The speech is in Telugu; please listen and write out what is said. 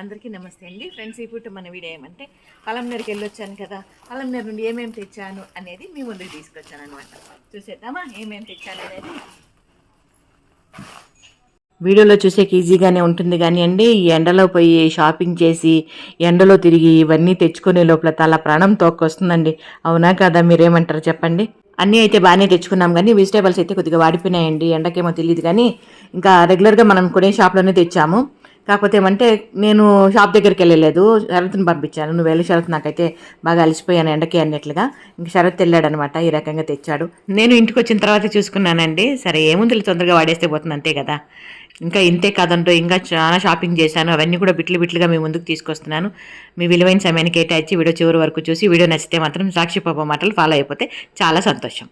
అందరికీ నమస్తే అండి ఫ్రెండ్స్. ఇప్పుడు మన వీడియో ఏమంటే పలంనేరుకి వెళ్ళొచ్చాను కదా, పలంనేరు నుండి ఏమేమి తెచ్చాను అనేది మీ ముందుకు తీసుకొచ్చాను అనమాట. చూసేద్దామా ఏమేమి తెచ్చాను అనేది. వీడియోలో చూసేకి ఈజీగానే ఉంటుంది కానీ అండి, ఈ ఎండలో పోయి షాపింగ్ చేసి ఎండలో తిరిగి ఇవన్నీ తెచ్చుకునే లోపల తల ప్రాణం తోక్కొస్తుందండి. అవునా కదా, మీరేమంటారు చెప్పండి. అన్నీ అయితే బాగానే తెచ్చుకున్నాం కానీ వెజిటేబుల్స్ అయితే కొద్దిగా వాడిపోయినాయండి. ఎండకేమో తెలియదు కానీ ఇంకా రెగ్యులర్గా మనం కొనే షాప్లోనే తెచ్చాము. కాకపోతే ఏమంటే నేను షాప్ దగ్గరికి వెళ్ళలేదు, శరత్ని పంపించాను. నువ్వు వెళ్ళి శరత్, నాకైతే బాగా అలసిపోయాను ఎండకి అన్నట్లుగా. ఇంక శరత్ వెళ్ళాడనమాట, ఈ రకంగా తెచ్చాడు. నేను ఇంటికి వచ్చిన తర్వాత చూసుకున్నానండి. సరే ఏముంది, తొందరగా వాడేస్తే పోతుంది అంతే కదా. ఇంకా ఇంతే కాదంటూ ఇంకా చాలా షాపింగ్ చేశాను. అవన్నీ కూడా బిట్లు బిట్లుగా మీ ముందుకు తీసుకొస్తున్నాను. మీ విలువైన సమయాన్ని కేటాయించి వీడియో చివరి వరకు చూసి వీడియో నచ్చితే మాత్రం సాక్షి పాప మాటలు ఫాలో అయిపోతే చాలా సంతోషం.